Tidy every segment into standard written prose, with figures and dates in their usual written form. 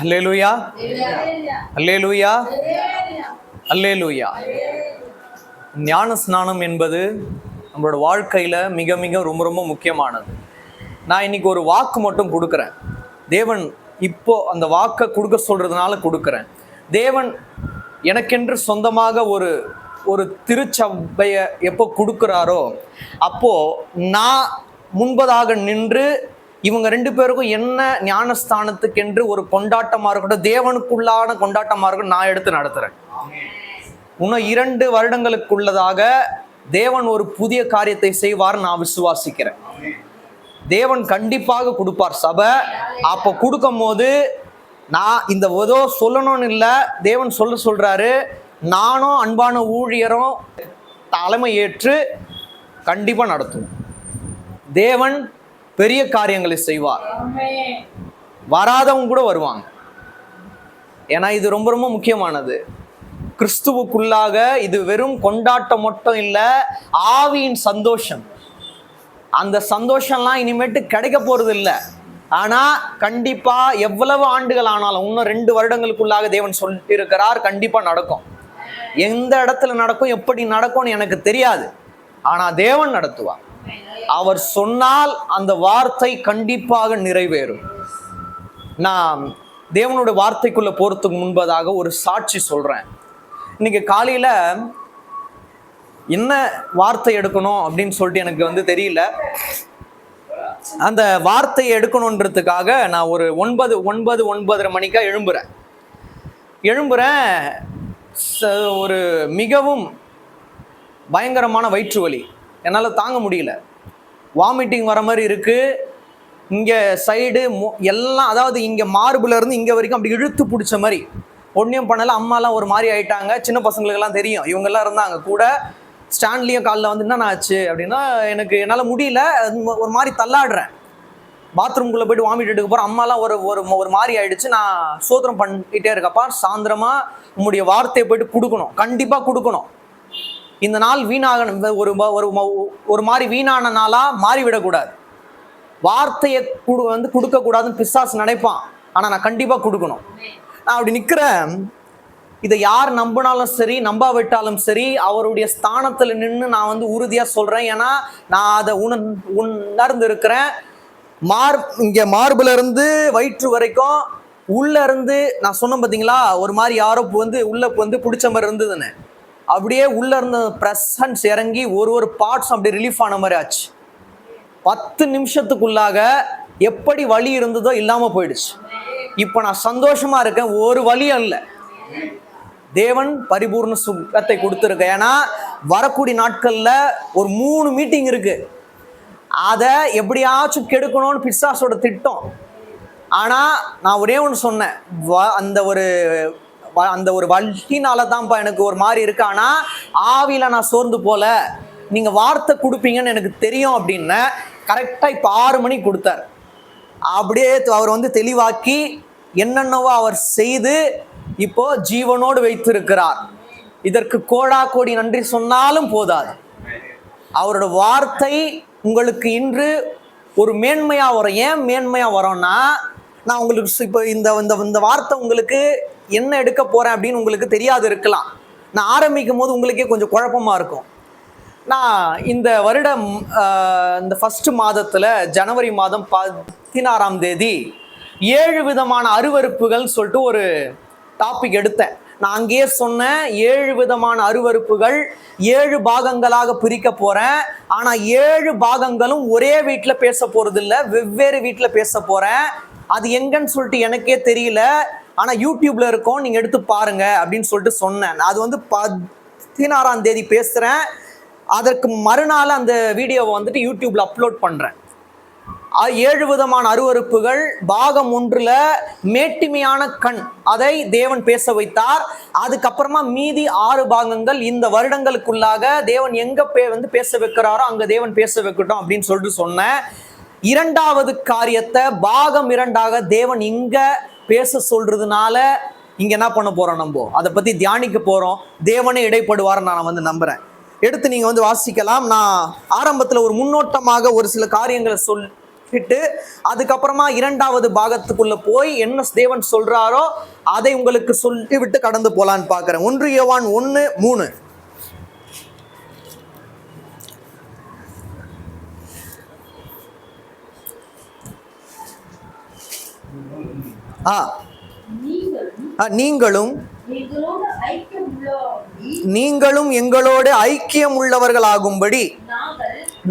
அல்லேலூயா, அல்லேலூயா, அல்லேலூயா. ஞான ஸ்நானம் என்பது நம்மளோட வாழ்க்கையில் மிக மிக ரொம்ப ரொம்ப முக்கியமானது. நான் இன்னைக்கு ஒரு வாக்கு மட்டும் கொடுக்குறேன். தேவன் இப்போ அந்த வாக்கை கொடுக்க சொல்றதுனால கொடுக்குறேன். தேவன் எனக்கென்று சொந்தமாக ஒரு ஒரு திருச்சபையை எப்போ கொடுக்குறாரோ அப்போ நான் முன்பதாக நின்று இவங்க ரெண்டு பேருக்கும் என்ன ஞானஸ்தானத்துக்கு என்று ஒரு கொண்டாட்டமாக இருக்கட்டும், தேவனுக்குள்ளான கொண்டாட்டமாக இருக்கட்டும், நான் எடுத்து நடத்துகிறேன். இன்னும் 2 வருடங்களுக்குள்ளதாக தேவன் ஒரு புதிய காரியத்தை செய்வார் நான் விசுவாசிக்கிறேன். தேவன் கண்டிப்பாக கொடுப்பார் சபை. அப்போ கொடுக்கும் போது நான் இந்த ஏதோ சொல்லணும்னு இல்லை, தேவன் சொல்றாரு, நானும் அன்பான ஊழியரும் தலைமை ஏற்று கண்டிப்பாக நடத்துவோம். தேவன் பெரிய காரியங்களை செய்வார். வராதவங்க கூட வருவாங்க. ஏன்னா இது ரொம்ப ரொம்ப முக்கியமானது. கிறிஸ்துவுக்குள்ளாக இது வெறும் கொண்டாட்டம் மட்டும் இல்லை, ஆவியின் சந்தோஷம். அந்த சந்தோஷம்லாம் இனிமேட்டு கிடைக்க போறது இல்லை. ஆனா கண்டிப்பா எவ்வளவு ஆண்டுகள் ஆனாலும் இன்னும் 2 வருடங்களுக்குள்ளாக தேவன் சொல்லிட்டு இருக்கிறார், கண்டிப்பா நடக்கும். எந்த இடத்துல நடக்கும், எப்படி நடக்கும்னு எனக்கு தெரியாது. ஆனா தேவன் நடத்துவார். அவர் சொன்னால் அந்த வார்த்தை கண்டிப்பாக நிறைவேறும். நான் தேவனுடைய வார்த்தைக்குள்ள போறதுக்கு முன்பதாக ஒரு சாட்சி சொல்றேன். இன்னைக்கு காலையில என்ன வார்த்தை எடுக்கணும் அப்படின்னு சொல்லிட்டு எனக்கு தெரியல. அந்த வார்த்தையை எடுக்கணுன்றதுக்காக நான் ஒரு 9:30 மணிக்கா எழும்புறேன். ஒரு மிகவும் பயங்கரமான வயிற்று வலி, என்னால் தாங்க முடியல. வாமிட்டிங் வர மாதிரி இருக்கு. இங்கே சைடு எல்லாம், அதாவது இங்கே மார்புல இருந்து இங்கே வரைக்கும் அப்படி இழுத்து பிடிச்ச மாதிரி. ஒன்றையும் பண்ணல. அம்மாலாம் ஒரு மாதிரி ஆயிட்டாங்க. சின்ன பசங்களுக்கெல்லாம் தெரியும், இவங்கெல்லாம் இருந்தாங்க கூட. ஸ்டாண்ட்லேயும் காலில் என்ன ஆச்சு அப்படின்னா, என்னால் முடியல, ஒரு மாதிரி தள்ளாடுறேன். பாத்ரூம்குள்ளே போய்ட்டு வாமிட் எடுக்க போகிறேன். அம்மாலாம் ஒரு மாதிரி ஆயிடுச்சு. நான் சோதனம் பண்ணிகிட்டே இருக்கப்பா, சாயந்தரமாக உங்களுடைய வார்த்தையை போயிட்டு கொடுக்கணும், கண்டிப்பாக கொடுக்கணும். இந்த நாள் வீணாக ஒரு மாதிரி வீணான நாளாக மாறிவிடக்கூடாது. வார்த்தையை கொடுக்கக்கூடாதுன்னு பிசாசு நினைப்பான். ஆனால் நான் கண்டிப்பாக கொடுக்கணும். நான் அப்படி நிற்கிறேன். இதை யார் நம்பினாலும் சரி, நம்பாவிட்டாலும் சரி, அவருடைய ஸ்தானத்தில் நின்று நான் உறுதியாக சொல்கிறேன். ஏன்னா நான் அதை உணர்ந்து இருக்கிறேன். இங்கே மார்புல இருந்து வயிற்று வரைக்கும் உள்ள இருந்து நான் சொன்னேன் பார்த்தீங்களா, ஒரு மாதிரி யாரோ உள்ள பிடிச்ச மாதிரி இருந்ததுன்னு. அப்படியே உள்ள இருந்த பிரசன்ஸ் இறங்கி ஒரு பார்ட்ஸ் அப்படி ரிலீஃப் ஆன மாதிரி ஆச்சு. 10 நிமிஷத்துக்குள்ளாக எப்படி வலி இருந்ததோ இல்லாம போயிடுச்சு. இப்போ நான் சந்தோஷமா இருக்கேன். ஒரு வலியும் இல்லை. தேவன் பரிபூர்ண சுகத்தை கொடுத்துருக்க. ஏன்னா வரக்கூடிய நாட்கள்ல ஒரு 3 மீட்டிங் இருக்கு. அதை எப்படியாச்சும் கெடுக்கணும்னு பிசாசோட திட்டம். ஆனா நான் ஒரே ஒன்று சொன்னேன், அந்த ஒரு வழினால தான்ப்பா எனக்கு ஒரு மாதிரி இருக்கு. ஆனா ஆவியில நான் சோர்ந்து போல, நீங்க வார்த்தை கொடுப்பீங்கன்னு எனக்கு தெரியும் அப்படின்னு கரெக்டா இப்போ 6 மணிக்கு கொடுத்தார். அப்படியே அவர் தெளிவாக்கி என்னென்னவோ அவர் செய்து இப்போ ஜீவனோடு வைத்திருக்கிறார். இதற்கு கோடி நன்றி சொன்னாலும் போதாது. அவரோட வார்த்தை உங்களுக்கு இன்று ஒரு மேன்மையா வரும். ஏன் மேன்மையா வரோம்னா, நான் உங்களுக்கு இப்போ இந்த வார்த்தை உங்களுக்கு என்ன எடுக்க போறேன் அப்படின்னு உங்களுக்கு தெரியாது இருக்கலாம். நான் ஆரம்பிக்கும் போது உங்களுக்கே கொஞ்சம் குழப்பமா இருக்கும். நான் இந்த வருடம் இந்த ஃபர்ஸ்ட் மாதத்துல ஜனவரி மாதம் 16ஆம் தேதி 7 விதமான அருவருப்புகள் சொல்லிட்டு ஒரு டாபிக் எடுத்தேன். நான் அங்கேயே சொன்னேன், 7 விதமான அருவருப்புகள் 7 பாகங்களாக பிரிக்க போறேன். ஆனா 7 பாகங்களும் ஒரே வீட்டில் பேச போறது இல்லை, வெவ்வேறு வீட்டில் பேச போறேன். அது எங்கன்னு சொல்லிட்டு எனக்கே தெரியல. ஆனா யூடியூப்ல இருக்கும், நீங்க எடுத்து பாருங்க அப்படின்னு சொல்லிட்டு சொன்னேன். அது 16ஆம் தேதி பேசுறேன். அதற்கு மறுநாள் அந்த வீடியோவை யூடியூப்ல அப்லோட் பண்றேன். 7 விதமான அருவருப்புகள் பாகம் 1ல மேட்டிமையான கண், அதை தேவன் பேச வைத்தார். அதுக்கப்புறமா மீதி 6 பாகங்கள் இந்த வருடங்களுக்குள்ளாக தேவன் எங்க பேச வைக்கிறாரோ அங்க தேவன் பேச வைக்கட்டும் அப்படின்னு சொல்லிட்டு சொன்னேன். 2வது காரியத்தை பாகம் 2ஆக தேவன் இங்க பேச சொல்றதுனால இங்க என்ன பண்ண போறோம், நம்ம அதை பத்தி தியானிக்க போறோம். தேவனே இடைப்படுவார் நான் நம்புறேன். எடுத்து நீங்க வாசிக்கலாம். நான் ஆரம்பத்துல ஒரு முன்னோட்டமாக ஒரு சில காரியங்களை விட்டு அதுக்கப்புறமா இரண்டாவது பாகத்துக்குள்ள போய் என்ன தேவன் சொல்றாரோ அதை உங்களுக்கு சொல்லி விட்டு கடந்து போலான்னு பார்க்கிறேன். 1 யோவான் 1:3. நீங்களும் எங்களோடு ஐக்கியம் உள்ளவர்களாகும்படி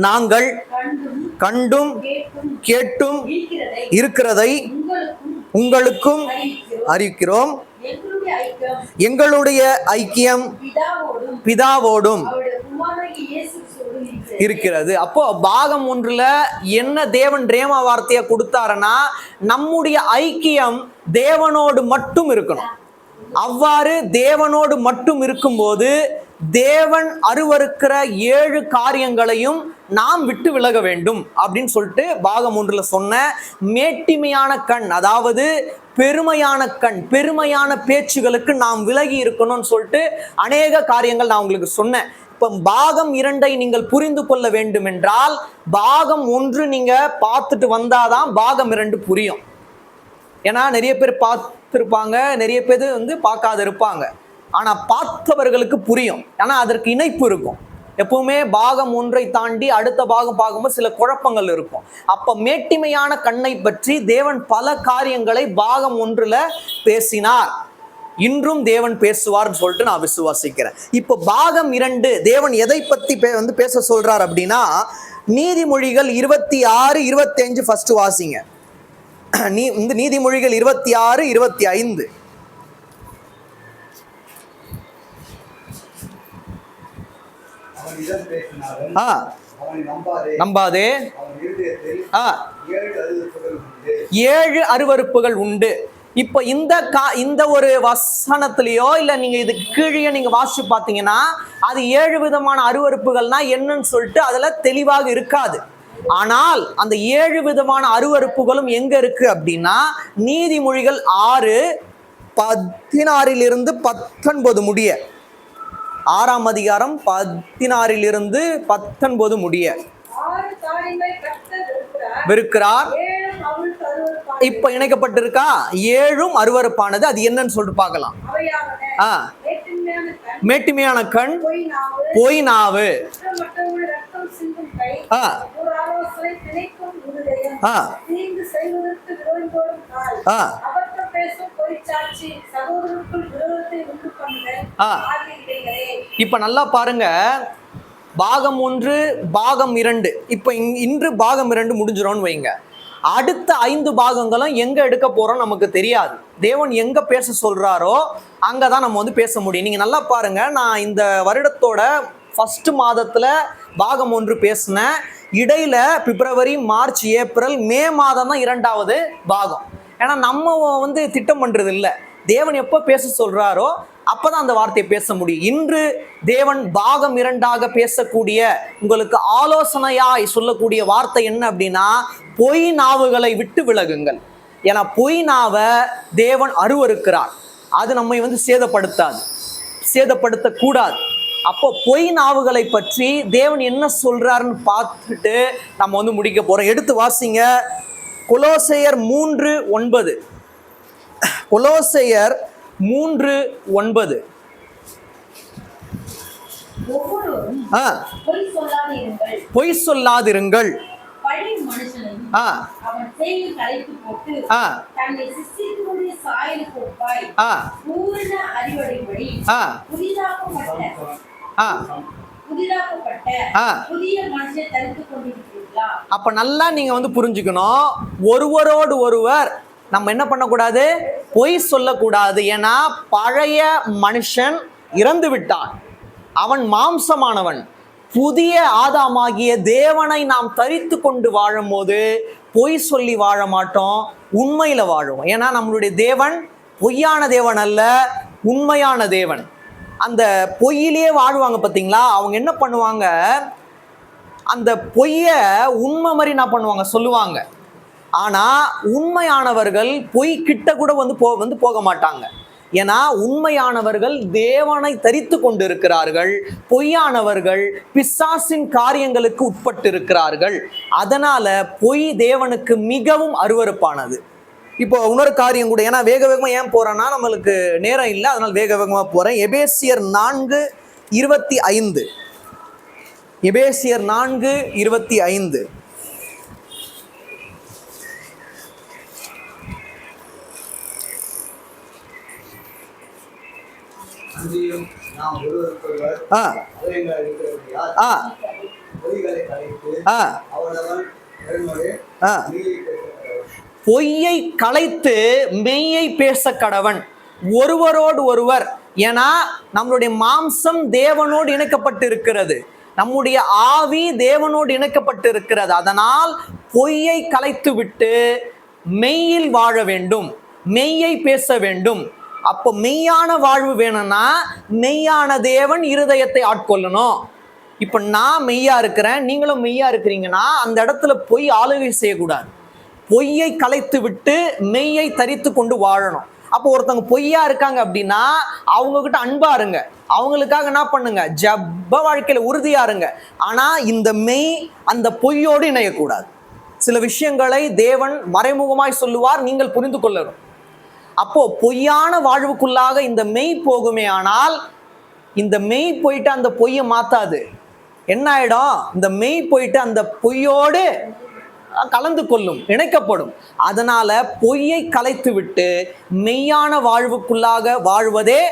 நாங்கள் கண்டும் கேட்டும் இருக்கிறதை உங்களுக்கும் அறிவிக்கிறோம். எங்களுடைய ஐக்கியம் பிதாவோடும் இருக்கிறது. அப்போ பாகம் 1ல என்ன தேவன் ரேமா வார்த்தையை கொடுத்தாருன்னா, நம்முடைய ஐக்கியம் தேவனோடு மட்டும் இருக்கணும். அவ்வாறு தேவனோடு மட்டும் இருக்கும்போது தேவன் அருவருக்கிற 7 காரியங்களையும் நாம் விட்டு விலக வேண்டும் அப்படின்னு சொல்லிட்டு பாகம் 1ல சொன்ன மேட்டிமையான கண், அதாவது பெருமையான கண், பெருமையான பேச்சுகளுக்கு நாம் விலகி இருக்கணும்னு சொல்லிட்டு அநேக காரியங்கள் நான் உங்களுக்கு சொன்னேன். இப்போ பாகம் 2ஐ நீங்கள் புரிந்து கொள்ள வேண்டும் என்றால் பாகம் 1 நீங்க பார்த்துட்டு வந்தாதான் பாகம் 2 புரியும். ஏன்னா நிறைய பேர் பார்த்துருப்பாங்க, நிறைய பேர் பார்க்காத இருப்பாங்க. ஆனா பார்த்தவர்களுக்கு புரியும். ஆனா அதற்கு இணைப்பு இருக்கும். எப்பவுமே பாகம் 1ஐ தாண்டி அடுத்த பாகம் பார்க்கும்போது சில குழப்பங்கள் இருக்கும். அப்ப மேட்டிமையான கண்ணை பற்றி தேவன் பல காரியங்களை பாகம் 1ல பேசினார். இன்றும் தேவன் பேசுவார்னு சொல்லிட்டு நான் விசுவாசிக்கிறேன். இப்போ பாகம் 2 தேவன் எதை பத்தி பேச சொல்றார் அப்படின்னா, நீதிமொழிகள் 26-25 ஃபர்ஸ்ட் வாசிங்க. நீதிமொழிகள் 26-25. நம்பாதே, 7 அருவருப்புகள் உண்டு. இப்ப இந்த ஒரு வசனத்திலேயோ இல்ல நீங்க இது கீழே நீங்க வாசிச்சு பாத்தீங்கன்னா அது 7 விதமான அருவருப்புகள்னா என்னன்னு சொல்லிட்டு அதுல தெளிவாக இருக்காது. ஆனால் அந்த 7 விதமான அருவருப்புகளும் எங்க இருக்கு அப்படின்னா, நீதிமொழிகள் 6:16-19 முடிய, 6ஆம் அதிகாரம் 16-19 முடிய வெறுக்கிறார். இப்ப இணைக்கப்பட்டிருக்கா 7ம் அருவருப்பானது. அது என்னன்னு சொல்லிட்டு பார்க்கலாம். மேட்டிமையான கண், பொய் நாவு, இப்ப நல்லா பாருங்க. பாகம் 1 பாகம் 2 இப்ப இன்று பாகம் 2 முடிஞ்சிரோன்னு வைங்க. அடுத்த 5 பாகங்களும் எங்க எடுக்க போறோம் நமக்கு தெரியாது. தேவன் எங்க பேச சொல்றாரோ அங்கதான் நம்ம பேச முடியும். நீங்க நல்லா பாருங்க, நான் இந்த வருடத்தோட ஃபர்ஸ்ட் மாதத்துல பாகம் 1 பேசினேன். இடையில பிப்ரவரி, மார்ச், ஏப்ரல், மே மாதம் தான் 2வது பாகம். ஏன்னா நம்ம திட்டம் பண்றது இல்லை. தேவன் எப்போ பேச சொல்றாரோ அப்பதான் அந்த வார்த்தையை பேச முடியும். இன்று தேவன் பாகம் 2ஆக பேசக்கூடிய உங்களுக்கு ஆலோசனையாய் சொல்லக்கூடிய வார்த்தை என்ன அப்படின்னா, பொய் நாவுகளை விட்டு விலகுங்கள். ஏன்னா பொய் நாவை தேவன் அருவருக்கிறார். அது நம்மை சேதப்படுத்தாது, சேதப்படுத்தக்கூடாது. அப்போ பொய் நாவுகளை பற்றி தேவன் என்ன சொல்றாருன்னு பார்த்துட்டு நம்ம முடிக்க போறோம். எடுத்து வாசிங்க கொலோசையர் 3:9. கொலோசையர் 3:9. பொய் சொல்லாதிருங்கள், அப்ப நல்லா நீங்க புரிஞ்சுக்கணும். ஒருவரோடு ஒருவர் நம்ம என்ன பண்ணக்கூடாது, பொய் சொல்லக்கூடாது. ஏன்னா பழைய மனுஷன் இறந்து விட்டான், அவன் மாம்சமானவன். புதிய ஆதாமாகிய தேவனை நாம் தரித்து கொண்டு வாழும் போது பொய் சொல்லி வாழ மாட்டோம், உண்மையில வாழுவோம். ஏன்னா நம்மளுடைய தேவன் பொய்யான தேவன் அல்ல, உண்மையான தேவன். அந்த பொய்யிலே வாழ்வாங்க பார்த்தீங்களா, அவங்க என்ன பண்ணுவாங்க, அந்த பொய்ய உண்மை மாதிரி என்ன பண்ணுவாங்க சொல்லுவாங்க. ஆனா உண்மையானவர்கள் பொய் கிட்ட கூட போக மாட்டாங்க. ஏன்னா உண்மையானவர்கள் தேவனை தரித்து கொண்டிருக்கிறார்கள், பொய்யானவர்கள் பிசாசின் காரியங்களுக்கு உட்பட்டு இருக்கிறார்கள். அதனால பொய் தேவனுக்கு மிகவும் அருவருப்பானது. இப்போ இன்னொரு காரியம் கூட, ஏன்னா வேக வேகமா ஏன் போறேன்னா நம்மளுக்கு நேரம் இல்லை, அதனால வேக வேகமா போறேன். எபேசியர் 4:25. எபேசியர் 4:25. பொய்யை களைத்து மெய்யை பேச கடவன் ஒருவரோடு ஒருவர். ஏன்னா நம்மளுடைய மாம்சம் தேவனோடு இணைக்கப்பட்டு இருக்கிறது, நம்முடைய ஆவி தேவனோடு இணைக்கப்பட்டு இருக்கிறது. அதனால் பொய்யை களைத்து விட்டு மெய்யில் வாழ வேண்டும், மெய்யை பேச வேண்டும். அப்போ மெய்யான வாழ்வு வேணும்னா மெய்யான தேவன் இருதயத்தை ஆட்கொள்ளணும். இப்ப நான் மெய்யா இருக்கிறேன், நீங்களும் மெய்யா இருக்கிறீங்கன்னா அந்த இடத்துல பொய் ஆளுகை செய்யக்கூடாது. பொய்யை களைத்து விட்டு மெய்யை தரித்து கொண்டு வாழணும். அப்போ ஒருத்தவங்க பொய்யா இருக்காங்க அப்படின்னா அவங்க கிட்ட அன்பா இருங்க, அவங்களுக்காக என்ன பண்ணுங்க, ஜப்ப வாழ்க்கையில உறுதியா இருங்க. ஆனா இந்த மெய் அந்த பொய்யோடு இணையக்கூடாது. சில விஷயங்களை தேவன் மறைமுகமாய் சொல்லுவார், நீங்கள் புரிந்து கொள்ளணும். அப்போ பொய்யான வாழ்வுக்குள்ளாக இந்த மெய் போகுமே, ஆனால் இந்த மெய் போயிட்டு அந்த பொய்யை மாத்தாது. என்ன ஆயிடும், இந்த மெய் போயிட்டு அந்த பொய்யோடு கலந்து கொள்ளும், இணைக்கப்படும். அதனால பொய்யை கலைத்து விட்டு மெய்யான வாழ்வுக்குள்ளாக வாழ்வதே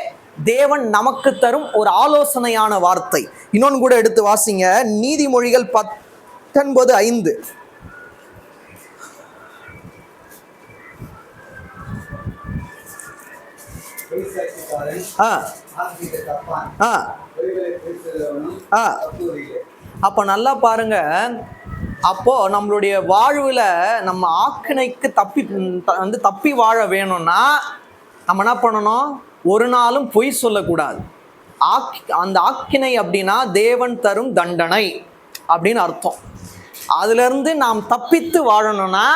தேவன் நமக்கு தரும் ஒரு ஆலோசனையான வார்த்தை. இன்னொன்று கூட எடுத்து வாசிங்க, நீதிமொழிகள் 19:5. அப்ப நல்லா பாருங்க, அப்போ நம்மளுடைய வாழ்வுல நம்ம ஆக்கினைக்கு தப்பி வாழ வேணும்னா நம்ம என்ன பண்ணணும், ஒரு நாளும் பொய் சொல்லக்கூடாது. அந்த ஆக்கினை அப்படின்னா தேவன் தரும் தண்டனை அப்படின்னு அர்த்தம். அதுல இருந்து நாம் தப்பித்து வாழணும்னா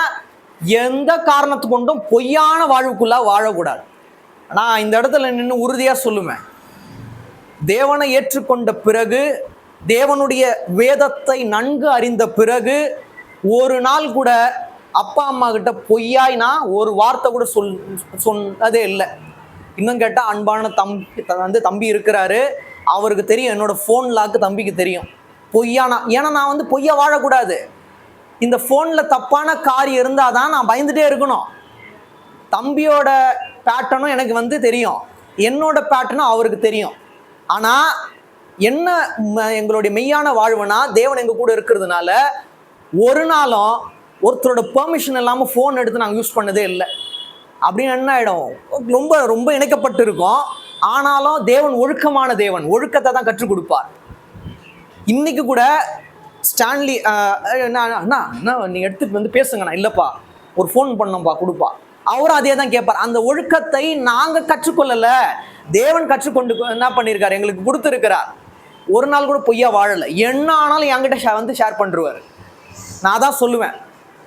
எந்த காரணத்து கொண்டும் பொய்யான வாழ்வுக்குள்ள வாழக்கூடாது. நான் இந்த இடத்துல நின்று உறுதியா சொல்லுவேன், தேவனை ஏற்றுக்கொண்ட பிறகு, தேவனுடைய வேதத்தை நன்கு அறிந்த பிறகு ஒரு நாள் கூட அப்பா அம்மா கிட்ட பொய்யாய்னா ஒரு வார்த்தை கூட சொன்னதே இல்லை. இன்னும் கேட்டால் அன்பான தம்பி இருக்கிறாரு, அவருக்கு தெரியும் என்னோட ஃபோன் லாக்கு தம்பிக்கு தெரியும் பொய்யானா. ஏன்னா நான் பொய்யா வாழக்கூடாது. இந்த ஃபோனில் தப்பான காரியம் இருந்தால் தான் நான் பயந்துட்டே இருக்கணும். தம்பியோட பேட்டர்னும் எனக்கு தெரியும், என்னோட பேட்டர்னும் அவருக்கு தெரியும். ஆனால் என்ன எங்களுடைய மெய்யான வாழ்வுனா தேவன் எங்கள் கூட இருக்கிறதுனால ஒரு நாளும் ஒருத்தரோட பெர்மிஷன் இல்லாமல் ஃபோன் எடுத்து நாங்கள் யூஸ் பண்ணதே இல்லை. அப்படின்னு என்ன ஆகிடும், ரொம்ப ரொம்ப இணைக்கப்பட்டு இருக்கோம். ஆனாலும் தேவன் ஒழுக்கமான தேவன், ஒழுக்கத்தை தான் கற்றுக் கொடுப்பார். இன்னைக்கு கூட ஸ்டான்லி அண்ணா நீங்கள் எடுத்துட்டு பேசுங்கண்ணா, இல்லைப்பா ஒரு ஃபோன் பண்ணோம்ப்பா கொடுப்பா, அவரும் அதே தான் கேட்பார். அந்த ஒழுக்கத்தை நாங்கள் கற்றுக்கொள்ளலை, தேவன் கற்றுக்கொண்டு என்ன பண்ணியிருக்கார், எங்களுக்கு கொடுத்துருக்கிறார். ஒரு நாள் கூட பொய்யா வாழலை. என்ன ஆனாலும் என்கிட்ட ஷேர் பண்ணுருவார். நான் தான் சொல்லுவேன்,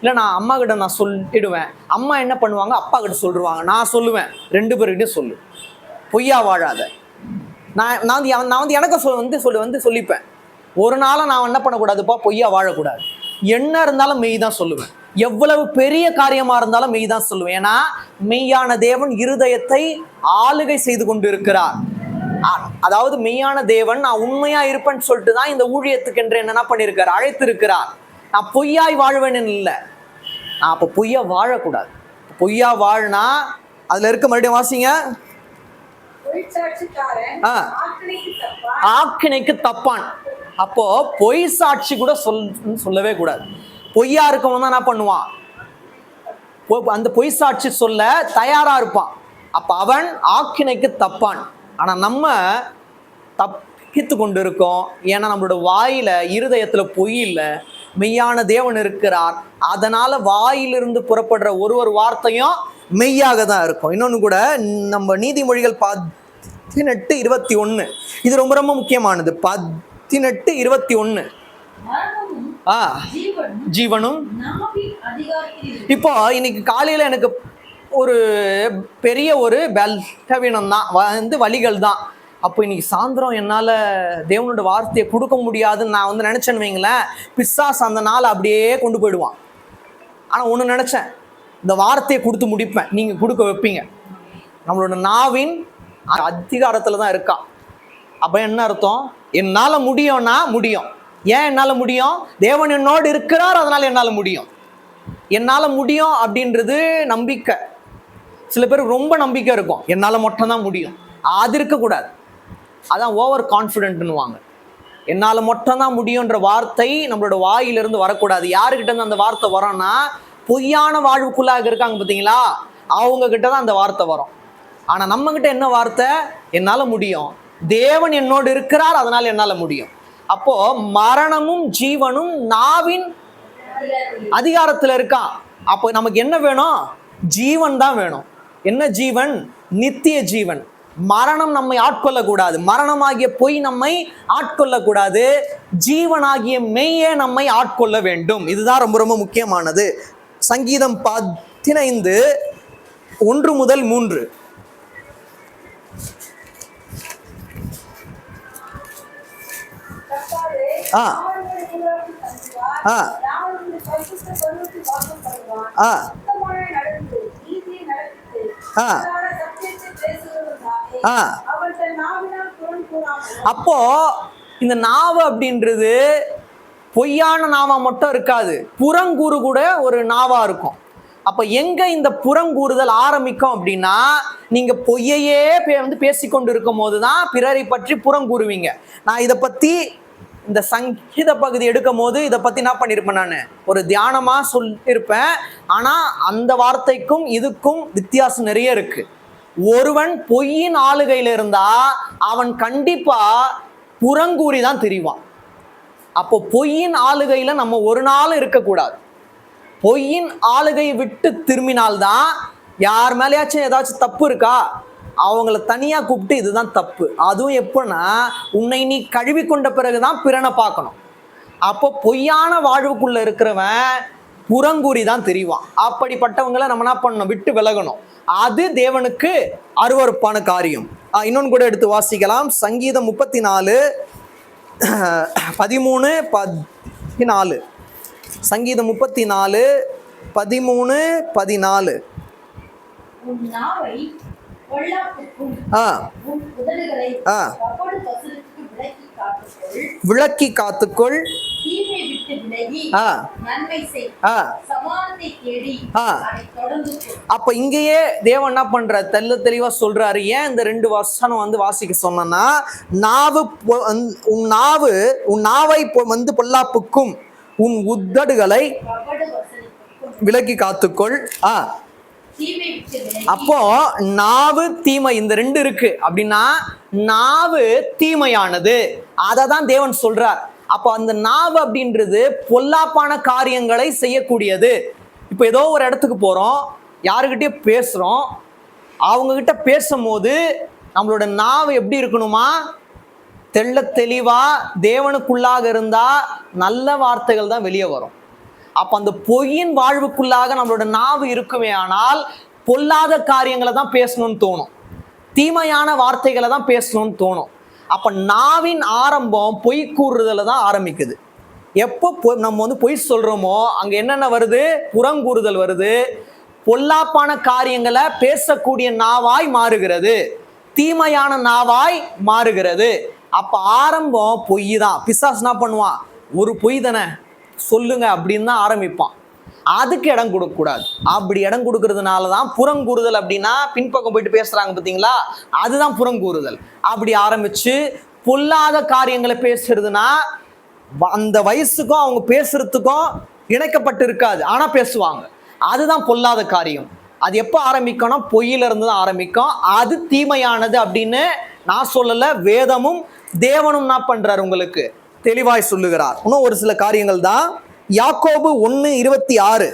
இல்லை நான் அம்மா கிட்ட நான் சொல்லிடுவேன், அம்மா என்ன பண்ணுவாங்க அப்பா கிட்ட சொல்லிடுவாங்க, நான் சொல்லுவேன், 2 பேர்கிட்டையும் சொல்லு, பொய்யா வாழாத. நான் எனக்கு சொல்லிப்பேன். ஒரு நாளும் நான் என்ன பண்ணக்கூடாதுப்பா, பொய்யா வாழக்கூடாது. என்ன இருந்தாலும் மெய் தான் சொல்லுவேன், எவ்வளவு பெரிய காரியமா இருந்தாலும் மெய் தான் சொல்லுவேன். ஏன்னா மெய்யான தேவன் இருதயத்தை ஆளுகை செய்து கொண்டு இருக்கிறார். அதாவது மெய்யான தேவன் நான் உண்மையா இருப்பேன்னு சொல்லிட்டு தான் இந்த ஊழியத்துக்கு என்று என்ன பண்ணியிருக்கார், அழைத்திருக்கிறார். நான் பொய்யாய் வாழ்வேன் இல்லை, நான் அப்போ பொய்யா வாழக்கூடாது. பொய்யா வாழ்னா அதுல இருக்க, மறுபடியும் வாசிங்க, ஆக்கினைக்கு தப்பான். அப்போ பொய் சாட்சி கூட சொல்லவே கூடாது. பொய்யா இருக்கவன் தான் என்ன பண்ணுவான், அந்த பொய் சாட்சி சொல்ல தயாரா இருப்பான். அப்ப அவன் ஆக்கினைக்கு தப்பான். ஆனா நம்ம தப்பித்து கொண்டு இருக்கோம். ஏன்னா நம்மளோட வாயில இருதயத்துல பொய் இல்லை, மெய்யான தேவன் இருக்கிறார். அதனால வாயிலிருந்து புறப்படுற ஒரு வார்த்தையும் மெய்யாக தான் இருக்கும். இன்னொன்னு கூட, நம்ம நீதிமொழிகள் 18:21, இது ரொம்ப ரொம்ப முக்கியமானது. 18:21. ஜீவனும். இப்போ இன்னைக்கு காலையில எனக்கு ஒரு பெரிய ஒரு பலவீனம் தான், வழிகள் தான். அப்போ இன்னைக்கு சாயந்தரம் என்னால் தேவனோட வார்த்தையை கொடுக்க முடியாதுன்னு நான் நினச்சேன்னு வைங்களேன், பிசாசு அந்த நாள் அப்படியே கொண்டு போயிடுவான். ஆனால் ஒன்று நினச்சேன், இந்த வார்த்தையை கொடுத்து முடிப்பேன், நீங்கள் கொடுக்க வைப்பீங்க. நம்மளோட நாவின் அதிகாரத்தில் தான் இருக்கா. அப்போ என்ன அர்த்தம்? என்னால் முடியும்னா முடியும். ஏன் என்னால் முடியும்? தேவன் என்னோடு இருக்கிறார், அதனால் என்னால் முடியும். என்னால் முடியும் அப்படின்றது நம்பிக்கை. சில பேருக்கு ரொம்ப நம்பிக்கை இருக்கும், என்னால் மட்டும்தான் முடியும். அது இருக்கக்கூடாது. அதான் ஓவர் கான்ஃபிடென்ட்னுவாங்க. என்னால் மட்டும்தான் முடியுன்ற வார்த்தை நம்மளோட வாயிலிருந்து வரக்கூடாது. யாருக்கிட்ட இருந்து அந்த வார்த்தை வரோம்னா, பொய்யான வாழ்வுக்குள்ளாக இருக்காங்க பார்த்தீங்களா, அவங்க கிட்ட தான் அந்த வார்த்தை வரும். ஆனால் நம்மக்கிட்ட என்ன வார்த்தை? என்னால் முடியும், தேவன் என்னோடு இருக்கிறார், அதனால் என்னால் முடியும். அப்போ மரணமும் ஜீவனும் நாவின் அதிகாரத்தில் இருக்கான். அப்போ நமக்கு என்ன வேணும்? ஜீவன் தான் வேணும். என்ன ஜீவன்? நித்திய ஜீவன். மரணம் நம்மை ஆட்கொள்ளக்கூடாது, மரணமாகிய பொய் நம்மை ஆட்கொள்ளக்கூடாது, ஜீவனாகிய மெய்யே நம்மை ஆட்கொள்ள வேண்டும். இதுதான் ரொம்ப ரொம்ப முக்கியமானது. சங்கீதம் 15 1 முதல் 3. அப்போ இந்த நாவு அப்படின்றது பொய்யான நாவா மட்டும் இருக்காது, புறங்கூறு கூட ஒரு நாவா இருக்கும். அப்ப எங்க இந்த புறங்கூறுதல் ஆரம்பிக்கும் அப்படின்னா, நீங்க பொய்யையே பேசிக்கொண்டு இருக்கும் போதுதான் பிறரை பற்றி புறங்கூறுவீங்க. நான் இதை பத்தி இந்த சங்கீத பகுதி எடுக்கும் போது இதை பத்தி என்ன பண்ணிருப்பேன், நான் ஒரு தியானமா சொல்லியிருப்பேன். ஆனா அந்த வார்த்தைக்கும் இதுக்கும் வித்தியாசம் நிறைய இருக்கு. ஒருவன் பொய்யின் ஆளுகையில இருந்தா அவன் கண்டிப்பா புறங்கூறி தான் தெரிவான். அப்போ பொய்யின் ஆளுகையில நம்ம ஒரு நாளும் இருக்கக்கூடாது. பொய்யின் ஆளுகை விட்டு திரும்பினால்தான், யார் மேலேயாச்சும் ஏதாச்சும் தப்பு இருக்கா, அவங்கள தனியா கூப்பிட்டு இதுதான் தப்பு. அதுவும் எப்படின்னா, உன்னை நீ கழுவி கொண்ட பிறகுதான் பிறனை பார்க்கணும். அப்போ பொய்யான வாழ்வுக்குள்ள இருக்கிறவன் புறங்கூறி தான் தெரிவான். அப்படிப்பட்டவங்களை நம்ம என்ன பண்ணணும்? விட்டு விலகணும். அது தேவனுக்கு அருவருப்பான காரியம். இன்னொன்று கூட எடுத்து வாசிக்கலாம். சங்கீதம் 34 13 14. சங்கீதம் 34 13 14. விளக்கி காத்துக்கொள், அப்ப இங்கேயே தேவன் என்ன பண்ற தெளிவா சொல்றாரு. ஏன் இந்த 2 வசனம் வாசிக்க சொன்னா, உன் நாவை பொல்லாப்புக்கும் உன் உதடுகளை விலக்கி காத்துக்கொள். அப்போ நாவு தீமை, இந்த 2 இருக்கு அப்படின்னா நாவு தீமையானது, அதை தான் தேவன் சொல்றார். அப்போ அந்த நாவு அப்படின்றது பொல்லாப்பான காரியங்களை செய்யக்கூடியது. இப்போ ஏதோ ஒரு இடத்துக்கு போறோம், யாருக்கிட்டே பேசுறோம், அவங்க கிட்ட பேசும்போது நம்மளோட நாவு எப்படி இருக்கணுமா? தெள்ள தெளிவா தேவனுக்குள்ளாக இருந்தா நல்ல வார்த்தைகள் தான் வெளியே வரும். அப்ப அந்த பொய்யின் வாழ்வுக்குள்ளாக நம்மளோட நாவு இருக்குமே ஆனால் பொல்லாத காரியங்களை தான் பேசணும்னு தோணும், தீமையான வார்த்தைகளை தான் பேசணும்னு தோணும். அப்ப நாவின் ஆரம்பம் பொய் கூறுதல தான் ஆரம்பிக்குது. எப்போ நம்ம பொய் சொல்றோமோ அங்க என்னென்ன வருது? புறங்கூறுதல் வருது. பொல்லாப்பான காரியங்களை பேசக்கூடிய நாவாய் மாறுகிறது, தீமையான நாவாய் மாறுகிறது. அப்ப ஆரம்பம் பொய் தான். பிசாசு என்ன பண்ணுவான்? ஒரு பொய் தானே சொல்லுங்க அப்படின்னு தான் ஆரம்பிப்பான். அதுக்கு இடம் கொடுக்க கூடாது. அப்படி இடம் கொடுக்கறதுனாலதான் புறங்கூறுதல். அப்படின்னா பின்பக்கம் போயிட்டு பேசுறாங்க பார்த்தீங்களா, அதுதான் புறங்கூறுதல். அப்படி ஆரம்பிச்சு பொல்லாத காரியங்களை பேசுறதுன்னா அந்த வயசுக்கும் அவங்க பேசுறதுக்கும் இணைக்கப்பட்டு இருக்காது, ஆனா பேசுவாங்க. அதுதான் பொல்லாத காரியம். அது எப்போ ஆரம்பிக்கணும்? பொய்யில இருந்து தான் ஆரம்பிக்கும். அது தீமையானது அப்படின்னு நான் சொல்லல, வேதமும் தேவனும் என்ன பண்றாரு உங்களுக்கு தெளிவாய் சொல்லுகிறார். இன்னும் ஒரு சில காரியங்கள் தான். யாக்கோபு 1:26.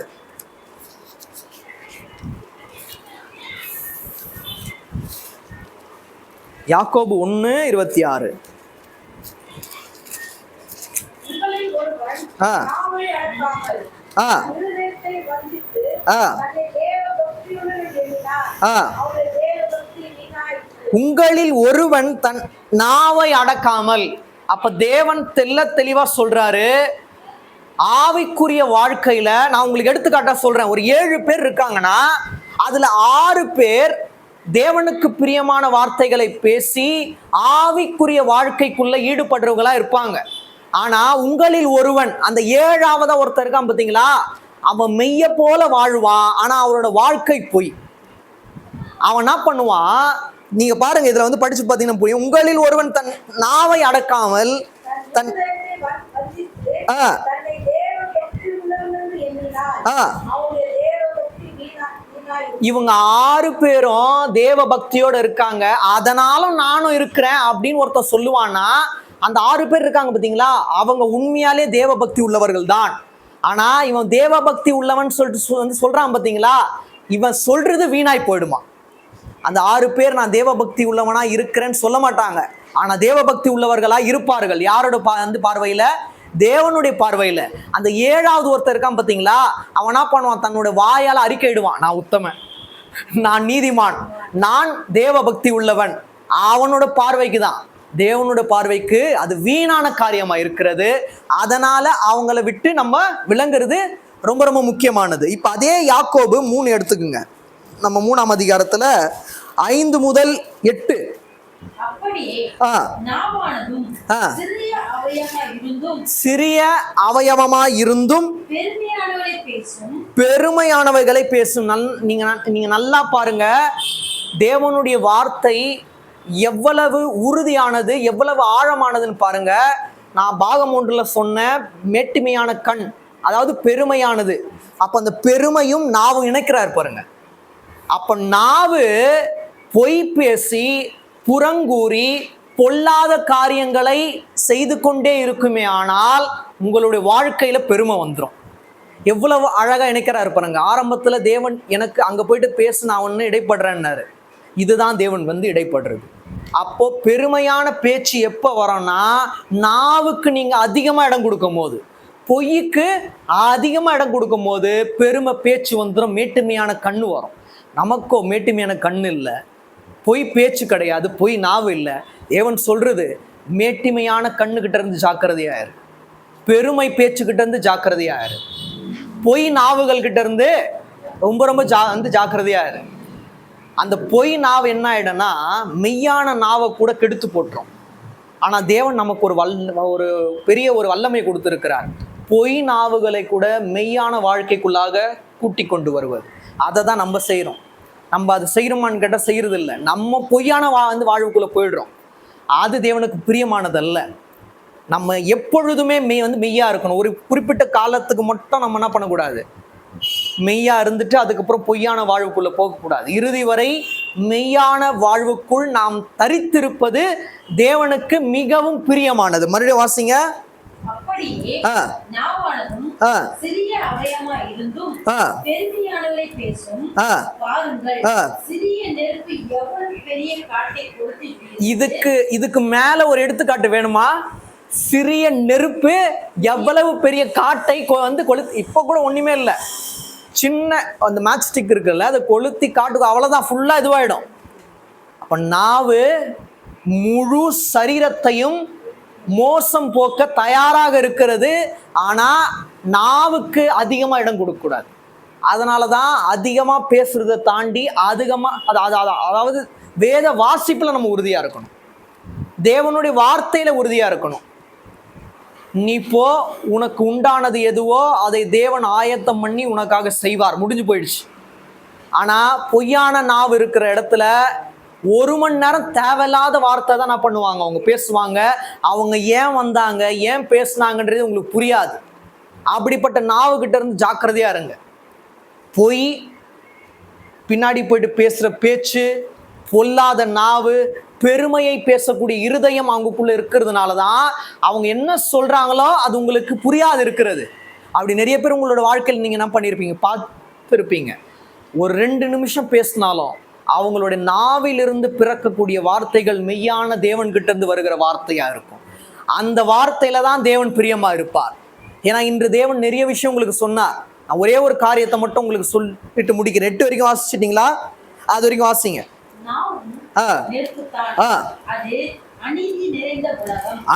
யாக்கோபு 1:26. உங்களில் ஒருவன் தன் நாவை அடக்காமல். அப்ப தேவன் தெளிவா சொல்றாரு, ஆவிக்குரிய வாழ்க்கையில நான் உங்களுக்கு எடுத்துக்காட்டா சொல்றேன். ஒரு 7 பேர் இருக்காங்கன்னா அதுல 6 பேர் தேவனுக்கு பிரியமான வார்த்தைகளை பேசி ஆவிக்குரிய வாழ்க்கைக்குள்ள ஈடுபடுறவங்களா இருப்பாங்க. ஆனா உங்களில் ஒருவன், அந்த 7ஆவதா ஒருத்தர் இருக்கான் பாத்தீங்களா, அவன் மெய்ய போல வாழ்வான், ஆனா அவனோட வாழ்க்கை பொய். அவன் என்ன பண்ணுவான், நீங்க பாருங்க, இதுல வந்து படிச்சு பாத்தீங்கன்னா புரியும். உங்களில் ஒருவன் தன் நாவை அடக்காமல் தன் இவங்க 6 பேரும் தேவ பக்தியோட இருக்காங்க, அதனால நானும் இருக்கிறேன் அப்படின்னு ஒருத்தர் சொல்லுவான்னா, அந்த 6 பேர் இருக்காங்க பாத்தீங்களா, அவங்க உண்மையாலே தேவ பக்தி உள்ளவர்கள் தான். ஆனா இவன் தேவ பக்தி உள்ளவன் சொல்லிட்டு வந்து சொல்றான் பாத்தீங்களா, இவன் சொல்றது வீணாய் போயிடுமா. அந்த 6 பேர் நான் தேவ பக்தி உள்ளவனா இருக்கிறேன்னு சொல்ல மாட்டாங்க, ஆனா தேவ பக்தி உள்ளவர்களா இருப்பார்கள். யாரோட பார்வையில? தேவனுடைய பார்வையில. அந்த 7ஆவது ஒருத்தர் இருக்கான் பாத்தீங்களா, அவனா பண்ணுவான், தன்னோட வாயால அறிக்கையிடுவான், நான் உத்தமன், நான் நீதிமான், நான் தேவ பக்தி உள்ளவன். அவனோட பார்வைக்கு தான், தேவனோட பார்வைக்கு அது வீணான காரியமா இருக்கிறது. அதனால அவங்கள விட்டு நம்ம விளங்குறது ரொம்ப ரொம்ப முக்கியமானது. இப்ப அதே யாக்கோபு 3 எடுத்துக்குங்க. நம்ம 3ஆம் அதிகாரத்துல 5 முதல் 8. சிறிய அவயவமா இருந்தும் பெருமையானவைகளை பேசும். நீங்க நல்லா பாருங்க, தேவனுடைய வார்த்தை எவ்வளவு உறுதியானது, எவ்வளவு ஆழமானதுன்னு பாருங்க. நான் பாகம் 1ல சொன்ன மேட்டிமையான கண், அதாவது பெருமையானது. அப்ப அந்த பெருமையும் நாவும் இணைக்கிறார் பாருங்க. அப்ப நாவு பொய் பேசி புறங்கூறி பொல்லாத காரியங்களை செய்து கொண்டே இருக்குமே, ஆனால் உங்களுடைய வாழ்க்கையில பெருமை வந்துடும். எவ்வளவு அழகா இணைக்கிறாரு பாருங்க. ஆரம்பத்துல தேவன் எனக்கு அங்க போயிட்டு பேசு, நான் ஒன்னு இடைப்படுறேன்னாரு. இதுதான் தேவன் வந்து இடைப்படுறது. அப்போ பெருமையான பேச்சு எப்ப வரும்னா, நாவுக்கு நீங்க அதிகமா இடம் கொடுக்கும் போது, பொய்க்கு அதிகமா இடம் கொடுக்கும் போது பெருமை பேச்சு வந்துடும், மேட்டுமையான கண்ணு வரும். நமக்கோ மேட்டுமையான கண்ணு இல்லை, பொய் பேச்சு கிடையாது, பொய் நாவு இல்லை. தேவன் சொல்றது, மேட்டிமையான கண்ணுகிட்ட இருந்து ஜாக்கிரதையாயிரு, பெருமை பேச்சுக்கிட்ட இருந்து ஜாக்கிரதையாயிரு, பொய் நாவுகள் கிட்ட இருந்து ரொம்ப ரொம்ப ஜாக்கிரதையாயிரு. அந்த பொய் நாவு என்ன ஆயிடும்னா மெய்யான நாவை கூட கெடுத்து போட்டுரும். ஆனா தேவன் நமக்கு ஒரு பெரிய ஒரு வல்லமை கொடுத்திருக்கிறார், பொய் நாவுகளை கூட மெய்யான வாழ்க்கைக்குள்ளாக கூட்டி கொண்டு வருவது. அதை தான் நம்ம செய்யறோம். நம்ம அது செய்யறோமான்னு கேட்டால் செய்யறது இல்லை. நம்ம பொய்யான வாழ்வுக்குள்ள போயிடுறோம். அது தேவனுக்கு பிரியமானதல்ல. நம்ம எப்பொழுதுமே மெய்யா இருக்கணும். ஒரு குறிப்பிட்ட காலத்துக்கு மட்டும் நம்ம என்ன பண்ணக்கூடாது, மெய்யா இருந்துட்டு அதுக்கப்புறம் பொய்யான வாழ்வுக்குள்ள போகக்கூடாது. இறுதி வரை மெய்யான வாழ்வுக்குள் நாம் தரித்திருப்பது தேவனுக்கு மிகவும் பிரியமானது. மறுபடியும் வாசிங்க. இதுக்கு மேல ஒரு எடுத்துக்காட்டு வேணுமா? சிறிய நெருப்பு எவ்வளவு பெரிய காட்டை வந்து கொளுத்தி, இப்ப கூட ஒண்ணுமே இல்லை, சின்ன அந்த மேட்ச் ஸ்டிக் இருக்குல்ல, அதை கொளுத்தி காட்டுக்கு அவ்வளவுதான், ஃபுல்லா இதுவாயிடும். அப்ப நாவு முழு சரீரத்தையும் மோசம் போக்க தயாராக இருக்கிறது. ஆனா நாவுக்கு அதிகமா இடம் கொடுக்க கூடாது. அதனாலதான் அதிகமா பேசுறதை தாண்டி அதிகமா அதாவது வேத வாசிப்புல நம்ம உறுதியா இருக்கணும், தேவனுடைய வார்த்தையில உறுதியா இருக்கணும். நீ போ, உனக்கு உண்டானது எதுவோ அதை தேவன் ஆயத்தம் பண்ணி உனக்காக செய்வார், முடிஞ்சு போயிடுச்சு. ஆனா பொய்யான நாவு இருக்கிற இடத்துல 1 மணி நேரம் தேவையில்லாத வார்த்தை தான் என்ன பண்ணுவாங்க, அவங்க பேசுவாங்க. அவங்க ஏன் வந்தாங்க, ஏன் பேசுனாங்கன்றது உங்களுக்கு புரியாது. அப்படிப்பட்ட நாவு கிட்ட இருந்து ஜாக்கிரதையா இருங்க. பொய், பின்னாடி போயிட்டு பேசுற பேச்சு, பொல்லாத நாவு, பெருமையை பேசக்கூடிய இருதயம் அவங்களுக்குள்ள இருக்கிறதுனால தான் அவங்க என்ன சொல்றாங்களோ அது உங்களுக்கு புரியாது இருக்கிறது. அப்படி நிறைய பேர் உங்களோட வாழ்க்கையில் நீங்க என்ன பண்ணியிருப்பீங்க, பார்த்துருப்பீங்க. ஒரு 2 நிமிஷம் பேசினாலும் அவங்களுடைய நாவிலிருந்து பிறக்கக்கூடிய வார்த்தைகள் மெய்யான தேவன் கிட்ட இருந்து வருகிற வார்த்தையா இருக்கும். அந்த வார்த்தையில தான் தேவன் பிரியமா இருப்பார். ஏன்னா இன்று தேவன் நிறைய விஷயம் உங்களுக்கு சொன்னார். நான் ஒரே ஒரு காரியத்தை மட்டும் உங்களுக்கு சொல்லிட்டு முடிக்கிறேன். 8 வரைக்கும் வாசிச்சிட்டீங்களா? அது வரைக்கும் வாசிங்க.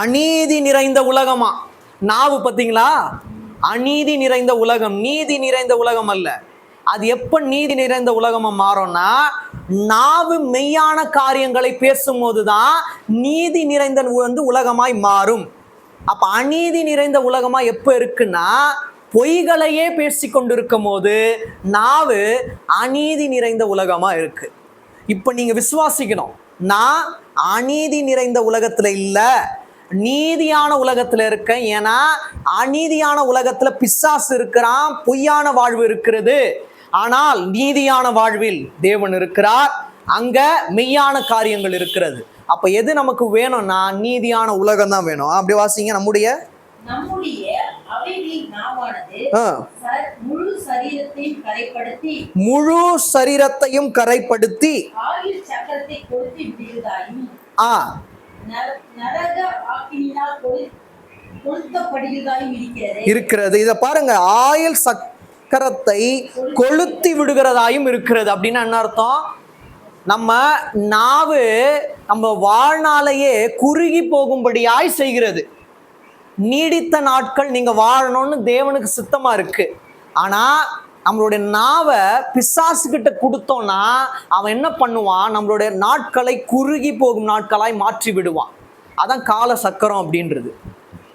அநீதி நிறைந்த உலகமா? நாவு பார்த்தீங்களா? அநீதி நிறைந்த உலகம், நீதி நிறைந்த உலகம் அல்ல. அது எப்ப நீதி நிறைந்த உலகமா மாறும்னா, நாவு மெய்யான காரியங்களை பேசும்போதுதான் நீதி நிறைந்த உலகமாய் மாறும். அப்ப அநீதி நிறைந்த உலகமா எப்ப இருக்குன்னா, பொய்களையே பேசி கொண்டிருக்கும் போது நாவு அநீதி நிறைந்த உலகமா இருக்கு. இப்ப நீங்க விசுவாசிக்கணும், நான் அநீதி நிறைந்த உலகத்துல இல்ல, நீதியான உலகத்துல இருக்கேன். ஏன்னா அநீதியான உலகத்துல பிசாசு இருக்கிறான், பொய்யான வாழ்வு இருக்கிறது. ஆனால் நீதியான வாழ்வில் தேவன் இருக்கிறார், அங்க மெய்யான காரியங்கள் இருக்கிறது. அப்ப எது நமக்கு வேணும்னா நீதியான உலகம் தான் வேணும். அப்படி வாசிங்க. நம்முடைய முழு சரீரத்தையும் கரைப்படுத்தி இருக்கிறது. இத பாருங்க, ஆயில் சக்கரத்தை கொளுத்தி விடுகிறதாயும் இருக்கிறது. அப்படின்னா என்ன அர்த்தம்? நம்ம நாவு நம்ம வாழ்நாளையே குறுகி போகும்படியாய் செய்கிறது. நீடித்த நாட்கள் நீங்க வாழணும்னு தேவனுக்கு சித்தமா இருக்கு. ஆனா நம்மளுடைய நாவை பிசாசு கிட்ட கொடுத்தோம்னா அவன் என்ன பண்ணுவான்? நம்மளுடைய நாட்களை குறுகி போகும் நாட்களாய் மாற்றி விடுவான். அதான் கால சக்கரம் அப்படின்றது.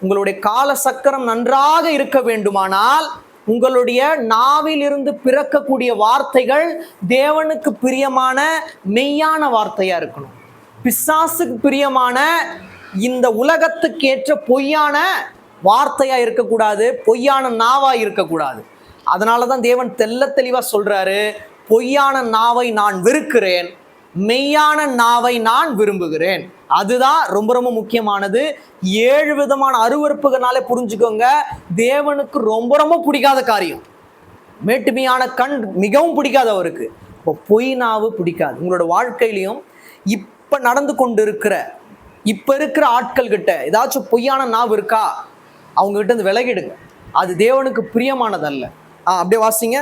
உங்களுடைய கால சக்கரம் நன்றாக இருக்க வேண்டுமானால் உங்களுடைய நாவில் இருந்து பிறக்கக்கூடிய வார்த்தைகள் தேவனுக்கு பிரியமான மெய்யான வார்த்தையா இருக்கணும். பிசாசுக்கு பிரியமான இந்த உலகத்துக்கு ஏற்ற பொய்யான வார்த்தையா இருக்கக்கூடாது, பொய்யான நாவா இருக்கக்கூடாது. அதனாலதான் தேவன் தெல்ல தெளிவா சொல்றாரு, பொய்யான நாவை நான் வெறுக்கிறேன், மெய்யான நாவை நான் விரும்புகிறேன். அதுதான் ரொம்ப ரொம்ப முக்கியமானது. 7 விதமான அருவருப்புகளாலே புரிஞ்சுக்கோங்க, தேவனுக்கு ரொம்ப ரொம்ப பிடிக்காத காரியம் மேட்டுமையான கண் மிகவும் பிடிக்காது அவருக்கு. இப்போ பொய் நாவு பிடிக்காது. உங்களோட வாழ்க்கையிலையும் இப்ப நடந்து கொண்டு இருக்கிற இப்ப இருக்கிற ஆட்கள் கிட்ட ஏதாச்சும் பொய்யான நாவு இருக்கா, அவங்க கிட்ட இருந்து விலகிடுங்க. அது தேவனுக்கு பிரியமானதல்ல. அப்படியே வாசிங்க.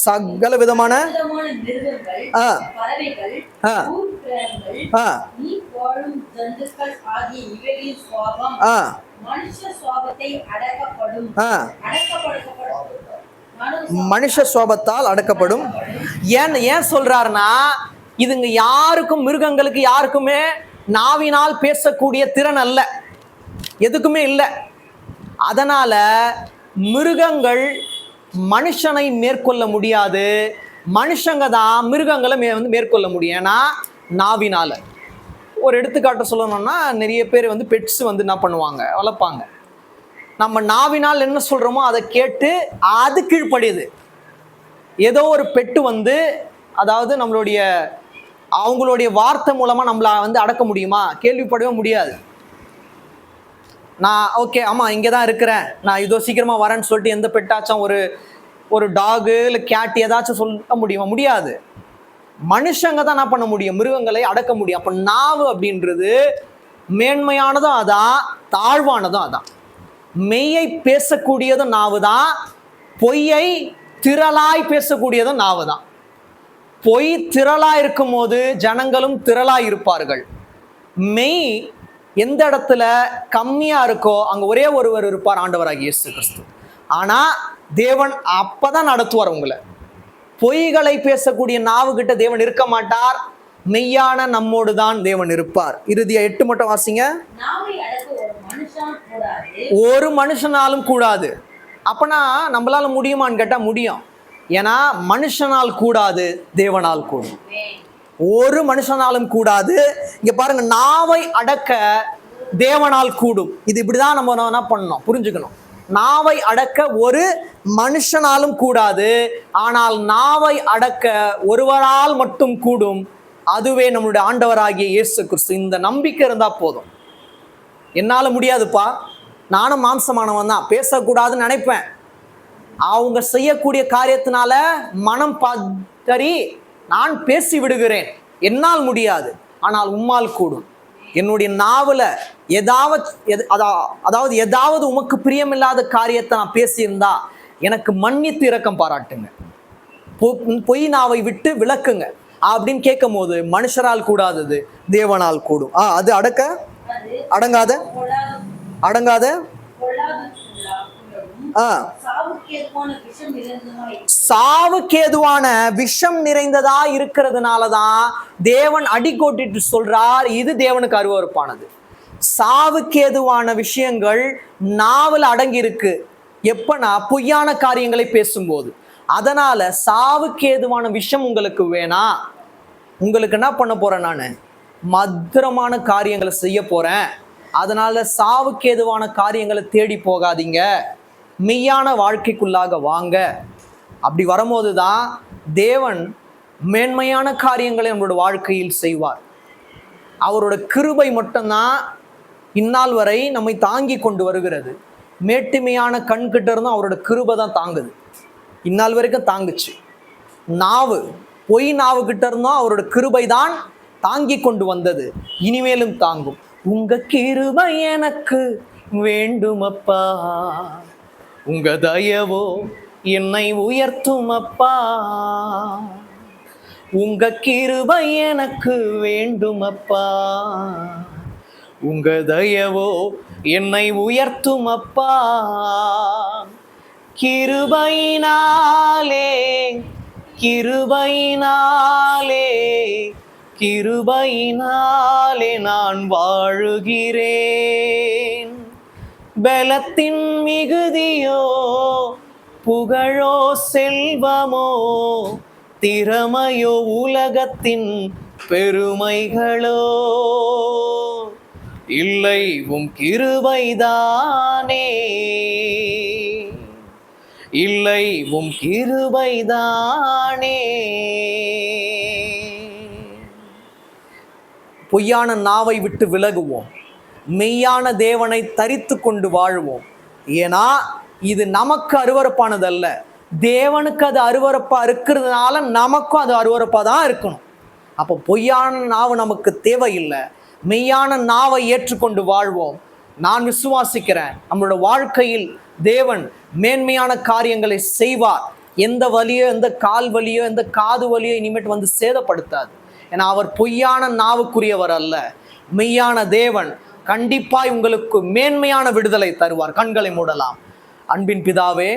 சகல விதமான மனுஷ சுவாபத்தால் அடக்கப்படும். ஏன் சொல்றாருன்னா, இதுங்க யாருக்கும், மிருகங்களுக்கு யாருக்குமே நாவினால் பேசக்கூடிய திறன் அல்ல, எதுக்குமே இல்லை. அதனால மிருகங்கள் மனுஷனை மேற்கொள்ள முடியாது, மனுஷங்க தான் மிருகங்களை மேற்கொள்ள முடியும். ஏன்னா நாவினால. ஒரு எடுத்துக்காட்டு சொல்லணும்னா, நிறைய பேர் பெட்ஸ் என்ன பண்ணுவாங்க, வளர்ப்பாங்க. நம்ம நாவினால் என்ன சொல்றோமோ அதை கேட்டு அது கீழ்ப்படியுது. ஏதோ ஒரு பெட்டு அதாவது நம்மளுடைய அவங்களுடைய வார்த்தை மூலமா நம்மள அடக்க முடியுமா? கேள்விப்படவே முடியாது. நான் ஓகே ஆமா இங்கதான் இருக்கிறேன், நான் இதோ சீக்கிரமா வரேன்னு சொல்லிட்டு எந்த பெட்டாச்சும் ஒரு டாகு இல்லை கேட் ஏதாச்சும் சொல்ல முடியுமா? முடியாது. மனுஷங்க தான் என்ன பண்ண முடியும்? மிருகங்களை அடக்க முடியும். அப்ப நாவு அப்படின்றது மேன்மையானதும் அதான், தாழ்வானதும் அதான். மெய்யை பேசக்கூடியதும் நாவு தான், பொய்யை திரளாய் பேசக்கூடியதும் நாவு தான். பொய் திரளாய் இருக்கும் போது ஜனங்களும் திரளாய் இருப்பார்கள். மெய் எந்த இடத்துல கம்மியா இருக்கோ அங்க ஒரே ஒருவர் இருப்பார், ஆண்டவராகிய இயேசு கிறிஸ்து. ஆனா தேவன் அப்பதான் நடத்துவார் உங்களை. பொய்களை பேசக்கூடிய நாவு கிட்ட தேவன் இருக்க மாட்டார், மெய்யான நம்மோடு தான் தேவன் இருப்பார். இறுதியா 8 மட்டும் வாசிங்க. ஒரு மனுஷனாலும் கூடாது. அப்பனா நம்மளால முடியுமான்னு கேட்டா முடியும். ஏன்னா மனுஷனால் கூடாது, தேவனால் கூடும். ஒரு மனுஷனாலும் கூடாது. இங்க பாருங்க, நாவை அடக்க தேவனால் கூடும். இது இப்படிதான் நம்ம என்ன பண்ணணும், புரிஞ்சுக்கணும். நாவை அடக்க ஒரு மனுஷனாலும் கூடாது, ஆனால் நாவை அடக்க ஒருவரால் மட்டும் கூடும். அதுவே நம்மளுடைய ஆண்டவராகிய இயேசு கிறிஸ்து. இந்த நம்பிக்கை இருந்தா போதும். என்னால முடியாதுப்பா, நானும் மாம்சமானவன் தான், பேசக்கூடாதுன்னு நினைப்பேன். அவங்க செய்யக்கூடிய காரியத்தினால மனம் பதறி நான் பேசி விடுகிறேன். என்னால் முடியாது, ஆனால் உம்மால் கூடும். என்னுடைய நாவல அதாவது ஏதாவது உமக்கு பிரியமில்லாத காரியத்தை நான் பேசியிருந்தா எனக்கு மன்னித்து இரக்கம் பாராட்டுங்க, பொய் நாவை விட்டு விளக்குங்க அப்படின்னு கேட்கும் போது மனுஷரால் கூடாதது தேவனால் கூடும். அது அடங்காத சாவுக்கேதுவான விஷம் நிறைந்ததா இருக்கிறதுனாலதான் தேவன் அடிக்கோட்டிட்டு சொல்றார், இது தேவனுக்கு அருவருப்பானது. சாவுக்கேதுவான விஷயங்கள் நாவல் அடங்கி இருக்கு எப்பனா பொய்யான காரியங்களை பேசும்போது. அதனால சாவுக்கேதுவான விஷம் உங்களுக்கு வேணாம். உங்களுக்கு என்ன பண்ண போறேன், நான் மதுரமான காரியங்களை செய்ய போறேன். அதனால சாவுக்கேதுவான காரியங்களை தேடி போகாதீங்க, மெய்யான வாழ்க்கைக்குள்ளாக வாங்க. அப்படி வரும்போது தான் தேவன் மேன்மையான காரியங்களை நம்மளோட வாழ்க்கையில் செய்வார். அவரோட கிருபை மட்டும்தான் இந்நாள் வரை நம்மை தாங்கி கொண்டு வருகிறது. மேட்டுமையான கண்கிட்ட இருந்தும் அவரோட கிருபை தான் தாங்குது, இந்நாள் வரைக்கும் தாங்குச்சு. பொய் நாவு கிட்ட இருந்தும் அவரோட கிருபை தான் தாங்கி கொண்டு வந்தது, இனிமேலும் தாங்கும். உங்க கிருபை எனக்கு வேண்டுமப்பா, உங்க தயவோ என்னை உயர்த்துமப்பா. உங்க கிருபை எனக்கு வேண்டுமப்பா, உங்க தயவோ என்னை உயர்த்துமப்பா. கிருபையினாலே நான் வாழுகிறேன். பலத்தின் மிகுதியோ புகழோ செல்வமோ திறமையோ உலகத்தின் பெருமைகளோ இல்லை, உம் கிருபைதானே, இல்லை உம் கிருபைதானே. பொய்யான நாவை விட்டு விலகுவோம், மெய்யான தேவனை தரித்து கொண்டு வாழ்வோம். ஏன்னா இது நமக்கு அருவருப்பானதல்ல, தேவனுக்கு அது அருவருப்பா இருக்கிறதுனால நமக்கும் அது அருவருப்பா தான் இருக்கணும். அப்போ பொய்யான நாவு நமக்கு தேவையில்லை, மெய்யான நாவை ஏற்றுக்கொண்டு வாழ்வோம். நான் விசுவாசிக்கிறேன், நம்மளோட வாழ்க்கையில் தேவன் மேன்மையான காரியங்களை செய்வார். எந்த வலியோ, எந்த கால் வலியோ, எந்த காது வலியோ இனிமேட்டு வந்து சேதப்படுத்தாது. ஏன்னா அவர் பொய்யான நாவுக்குரியவர் அல்ல, மெய்யான தேவன். கண்டிப்பாய் உங்களுக்கு மேன்மையான விடுதலை தருவார். கண்களை மூடலாம். அன்பின் பிதாவே,